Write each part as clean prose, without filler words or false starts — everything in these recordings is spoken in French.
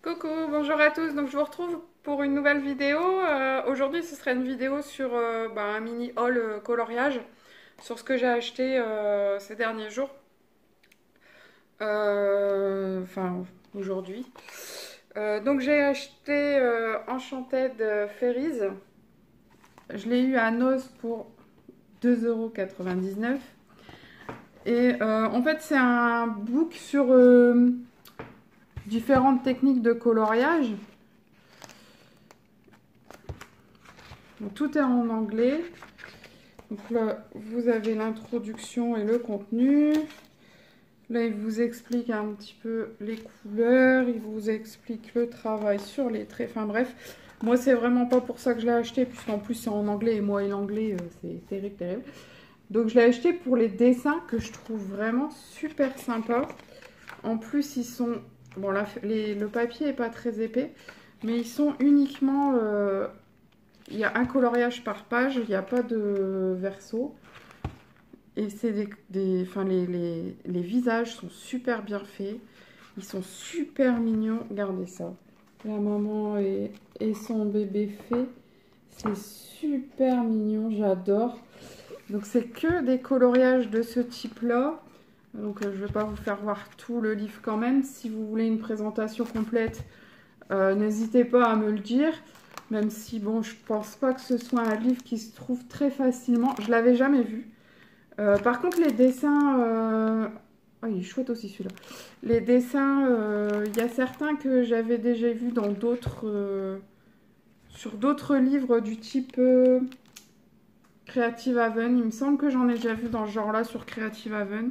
Coucou, bonjour à tous. Donc je vous retrouve pour une nouvelle vidéo. Aujourd'hui, ce serait une vidéo sur un mini haul coloriage sur ce que j'ai acheté ces derniers jours. Enfin, aujourd'hui. Donc j'ai acheté Enchanted Fairies. Je l'ai eu à Noz pour 2,99 €. Et en fait, c'est un book sur différentes techniques de coloriage. Donc, tout est en anglais. Donc là, vous avez l'introduction et le contenu. Là, il vous explique un petit peu les couleurs. Il vous explique le travail sur les traits. Enfin bref, moi, c'est vraiment pas pour ça que je l'ai acheté, puisqu'en plus, c'est en anglais. Et moi, et l'anglais, c'est terrible, terrible. Donc, je l'ai acheté pour les dessins que je trouve vraiment super sympa. En plus, ils sont... Bon, là, le papier n'est pas très épais, mais ils sont uniquement... il y a un coloriage par page, il n'y a pas de verso. Et c'est enfin, les visages sont super bien faits. Ils sont super mignons. Regardez ça. La maman et son bébé fait. C'est super mignon, j'adore. Donc c'est que des coloriages de ce type-là. Donc je ne vais pas vous faire voir tout le livre quand même. Si vous voulez une présentation complète, n'hésitez pas à me le dire. Même si, bon, je pense pas que ce soit un livre qui se trouve très facilement. Je l'avais jamais vu. Par contre, les dessins... Oh, il est chouette aussi celui-là. Les dessins, il y a certains que j'avais déjà vus dans d'autres... sur d'autres livres du type Creative Haven. Il me semble que j'en ai déjà vu dans ce genre-là sur Creative Haven.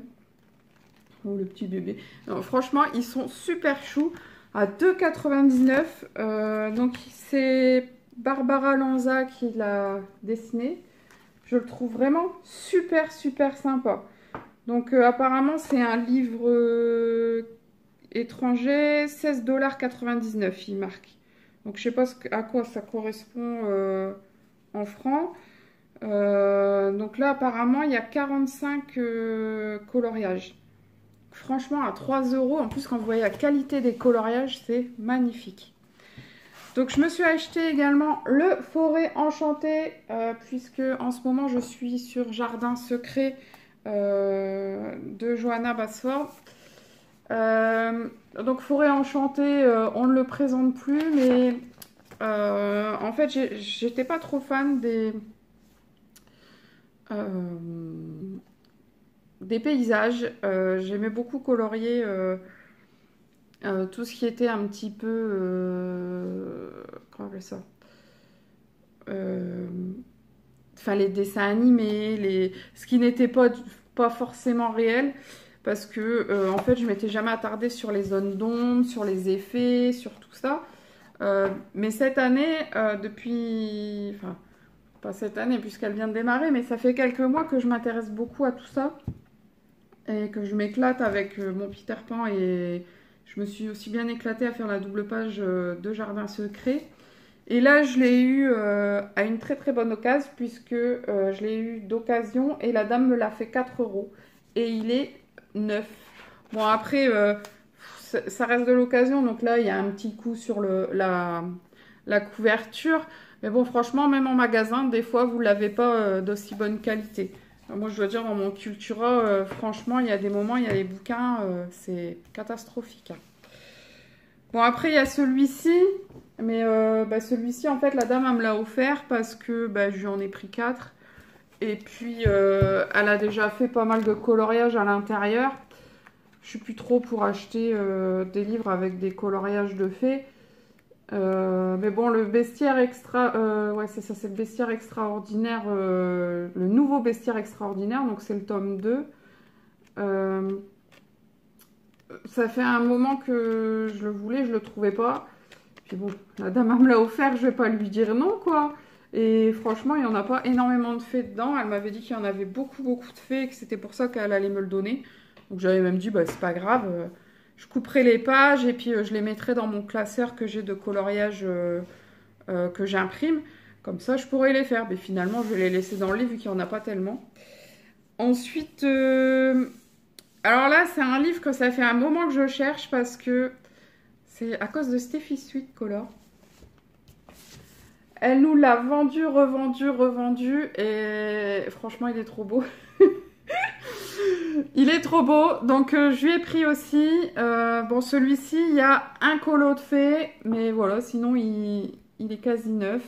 Oh, le petit bébé. Non, franchement, ils sont super choux. À 2,99 €. Donc c'est Barbara Lanza qui l'a dessiné. Je le trouve vraiment super super sympa. Donc apparemment c'est un livre étranger, 16,99 $, il marque. Donc je sais pas à quoi ça correspond en francs. Donc là apparemment il y a 45 coloriages. Franchement, à 3 €, en plus quand vous voyez la qualité des coloriages, c'est magnifique. Donc je me suis acheté également le Forêt Enchantée, puisque en ce moment je suis sur Jardin Secret de Johanna Basford. Donc Forêt Enchantée, on ne le présente plus, mais en fait j'étais pas trop fan des paysages. J'aimais beaucoup colorier tout ce qui était un petit peu... comment on appelle ça, enfin les dessins animés, ce qui n'était pas forcément réel. Parce que en fait je m'étais jamais attardée sur les zones d'ombre, sur les effets, sur tout ça. Mais cette année, depuis... Enfin, pas cette année puisqu'elle vient de démarrer, mais ça fait quelques mois que je m'intéresse beaucoup à tout ça. Et que je m'éclate avec mon Peter Pan, et je me suis aussi bien éclatée à faire la double page de Jardin Secret. Et là, je l'ai eu à une très très bonne occasion, puisque je l'ai eu d'occasion et la dame me l'a fait 4 € et il est neuf. Bon, après, ça reste de l'occasion, donc là, il y a un petit coup sur la couverture. Mais bon, franchement, même en magasin, des fois, vous ne l'avez pas d'aussi bonne qualité. Moi, je dois dire, dans mon Cultura, franchement, il y a des moments, il y a les bouquins, c'est catastrophique. Bon, après, il y a celui-ci. Mais celui-ci, en fait, la dame, elle me l'a offert parce que je lui en ai pris 4. Et puis, elle a déjà fait pas mal de coloriage à l'intérieur. Je suis plus trop pour acheter des livres avec des coloriages de fées. Mais bon, le bestiaire extra... ouais, c'est ça, c'est le bestiaire extraordinaire. Le nouveau bestiaire extraordinaire, donc c'est le tome 2. Ça fait un moment que je le voulais, je le trouvais pas. Puis bon, la dame elle me l'a offert, je vais pas lui dire non, quoi. Et franchement, il n'y en a pas énormément de fées dedans. Elle m'avait dit qu'il y en avait beaucoup, beaucoup de fées et que c'était pour ça qu'elle allait me le donner. Donc j'avais même dit, c'est pas grave, je couperai les pages et puis je les mettrai dans mon classeur que j'ai de coloriage que j'imprime. Comme ça, je pourrais les faire. Mais finalement, je vais les laisser dans le livre vu qu'il n'y en a pas tellement. Ensuite, alors là, c'est un livre que ça fait un moment que je cherche parce que C'est à cause de Steffi Sweet Color. Elle nous l'a vendu, revendu, revendu. Et franchement, il est trop beau. Il est trop beau. Donc, je lui ai pris aussi. Bon, celui-ci, il y a un colo de fait. Mais voilà, sinon, il est quasi neuf.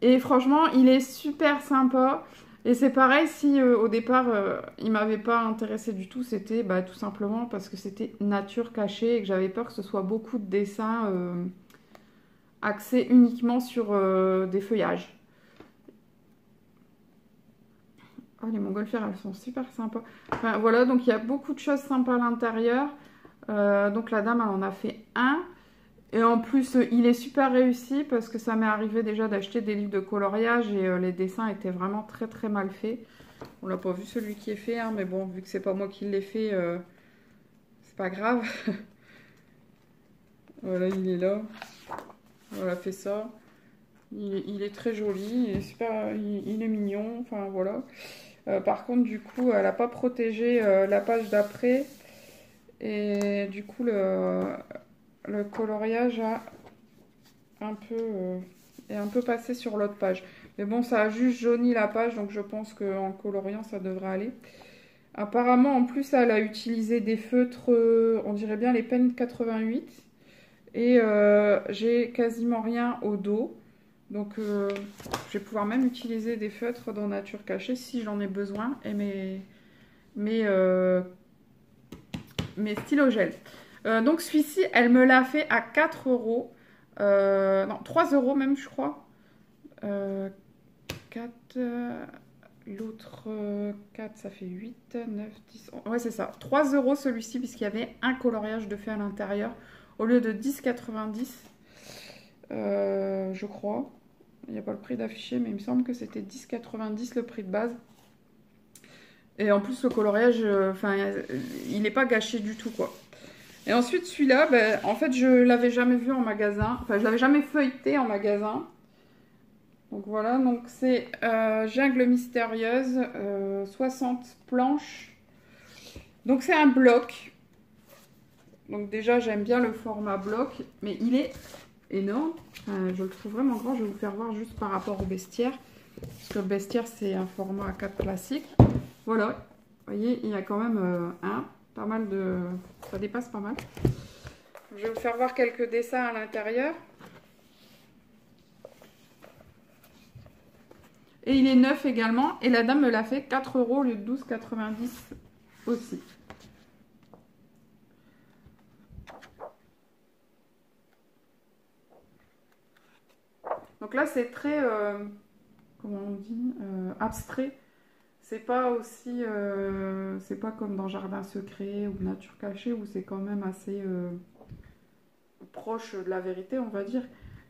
Et franchement, il est super sympa. Et c'est pareil, si au départ, il m'avait pas intéressé du tout, c'était tout simplement parce que c'était nature cachée et que j'avais peur que ce soit beaucoup de dessins axés uniquement sur des feuillages. Oh, les montgolfières, elles sont super sympas. Enfin, voilà, donc il y a beaucoup de choses sympas à l'intérieur. Donc la dame, elle en a fait un. Et en plus, il est super réussi parce que ça m'est arrivé déjà d'acheter des livres de coloriage et les dessins étaient vraiment très très mal faits. On l'a pas vu celui qui est fait, hein, mais bon, vu que c'est pas moi qui l'ai fait, c'est pas grave. Voilà, il est là. Voilà, fait ça. Il est très joli, il est super, il est mignon, enfin voilà. Par contre, du coup, elle n'a pas protégé la page d'après. Et du coup, le coloriage est un peu passé sur l'autre page. Mais bon, ça a juste jauni la page, donc je pense qu'en coloriant, ça devrait aller. Apparemment, en plus, elle a utilisé des feutres, on dirait bien les Pen 88. Et j'ai quasiment rien au dos. Donc, je vais pouvoir même utiliser des feutres dans Nature Cachée si j'en ai besoin. Et mes stylos gel. Donc, celui-ci, elle me l'a fait à 4 euros. Non, 3 euros même, je crois. 4... L'autre 4, ça fait 8, 9, 10... Ouais, c'est ça. 3 euros celui-ci, puisqu'il y avait un coloriage de fait à l'intérieur. Au lieu de 10,90, je crois. Il n'y a pas le prix d'affiché, mais il me semble que c'était 10,90 le prix de base. Et en plus, le coloriage, il n'est pas gâché du tout, quoi. Et ensuite, celui-là, en fait, je l'avais jamais vu en magasin. Enfin, je l'avais jamais feuilleté en magasin. Donc voilà, donc c'est Jungle Mystérieuse, 60 planches. Donc c'est un bloc. Donc déjà, j'aime bien le format bloc, mais il est énorme. Je le trouve vraiment grand. Je vais vous faire voir juste par rapport au bestiaire. Parce que le bestiaire, c'est un format A4 classique. Voilà, vous voyez, il y a quand même pas mal de... Ça dépasse pas mal. Je vais vous faire voir quelques dessins à l'intérieur. Et il est neuf également. Et la dame me l'a fait 4 euros au lieu de 12,90 aussi. Donc là, c'est très, comment on dit, abstrait. C'est pas aussi, c'est pas comme dans Jardin Secret ou Nature Cachée où c'est quand même assez proche de la vérité, on va dire.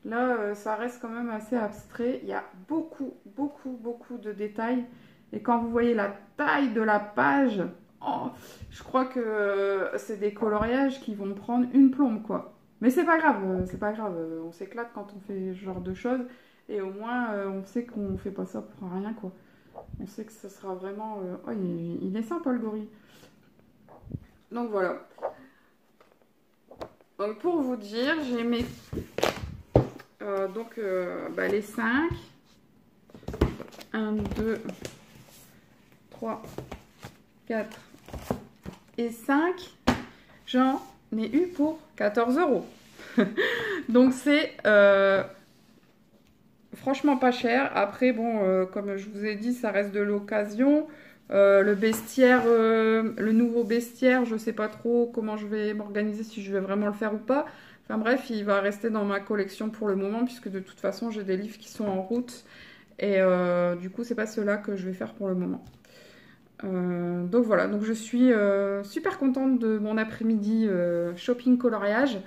Là, ça reste quand même assez abstrait. Il y a beaucoup, beaucoup, beaucoup de détails. Et quand vous voyez la taille de la page, oh, je crois que c'est des coloriages qui vont prendre une plombe, quoi. Mais c'est pas grave, c'est pas grave. On s'éclate quand on fait ce genre de choses. Et au moins, on sait qu'on fait pas ça pour rien, quoi. On sait que ça sera vraiment... Oh, il est sympa, le gorille. Donc, voilà. Donc, pour vous dire, j'ai mes... les 5. 1, 2, 3, 4 et 5. J'en ai eu pour 14 euros. Donc, c'est... franchement pas cher. Après, bon, comme je vous ai dit, ça reste de l'occasion. Le bestiaire, le nouveau bestiaire, je sais pas trop comment je vais m'organiser, si je vais vraiment le faire ou pas. Enfin bref, il va rester dans ma collection pour le moment, puisque de toute façon, j'ai des livres qui sont en route. Et du coup, c'est pas ceux-là que je vais faire pour le moment. Donc voilà, donc je suis super contente de mon après-midi shopping coloriage.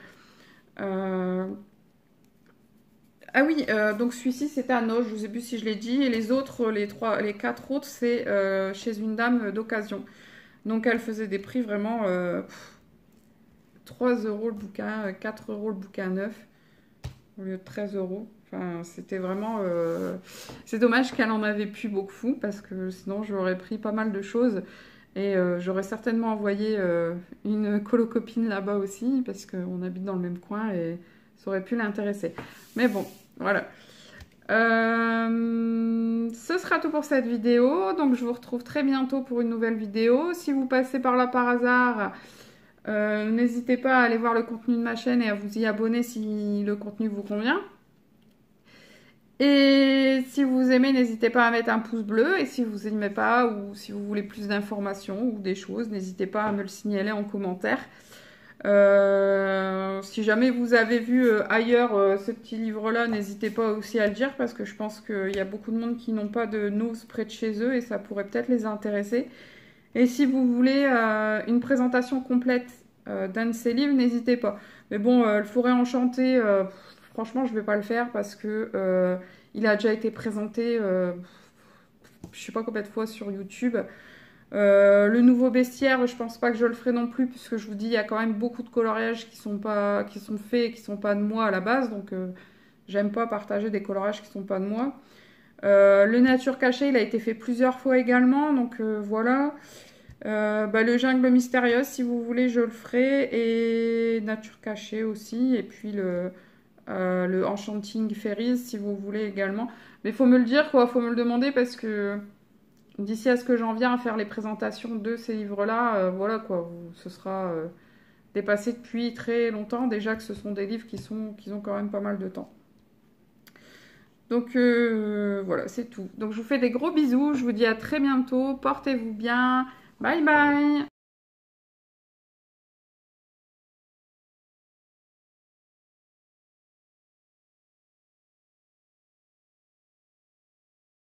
Ah oui, donc celui-ci c'était à Noche, je ne sais plus si je l'ai dit, et les autres, les 4 autres, c'est chez une dame d'occasion. Donc elle faisait des prix vraiment 3 euros le bouquin, 4 euros le bouquin neuf, au lieu de 13 euros. Enfin, c'était vraiment... c'est dommage qu'elle en avait plus beaucoup, parce que sinon j'aurais pris pas mal de choses. Et j'aurais certainement envoyé une colocopine là-bas aussi, parce qu'on habite dans le même coin et ça aurait pu l'intéresser. Mais bon, voilà. Ce sera tout pour cette vidéo. Donc je vous retrouve très bientôt pour une nouvelle vidéo. Si vous passez par là par hasard, n'hésitez pas à aller voir le contenu de ma chaîne et à vous y abonner si le contenu vous convient. Et si vous aimez, n'hésitez pas à mettre un pouce bleu. Et si vous n'aimez pas ou si vous voulez plus d'informations ou des choses, n'hésitez pas à me le signaler en commentaire. Si jamais vous avez vu ailleurs ce petit livre-là, n'hésitez pas aussi à le dire parce que je pense qu'il y a beaucoup de monde qui n'ont pas de news près de chez eux et ça pourrait peut-être les intéresser. Et si vous voulez une présentation complète d'un de ces livres, n'hésitez pas. Mais bon, le Forêt Enchantée, franchement, je ne vais pas le faire parce que il a déjà été présenté, je sais pas combien de fois sur YouTube. Le nouveau bestiaire, je pense pas que je le ferai non plus, puisque je vous dis, il y a quand même beaucoup de coloriages qui sont faits, qui sont pas de moi à la base, donc j'aime pas partager des coloriages qui sont pas de moi. Le nature cachée, il a été fait plusieurs fois également, donc voilà. Le jungle mystérieuse, si vous voulez, je le ferai, et nature cachée aussi, et puis le Enchanting Fairies, si vous voulez également. Mais il faut me le dire, quoi, faut me le demander, parce que d'ici à ce que j'en viens à faire les présentations de ces livres-là, voilà quoi, ce sera dépassé depuis très longtemps, déjà que ce sont des livres qui ont quand même pas mal de temps. Donc voilà, c'est tout. Donc je vous fais des gros bisous, je vous dis à très bientôt, portez-vous bien, bye bye!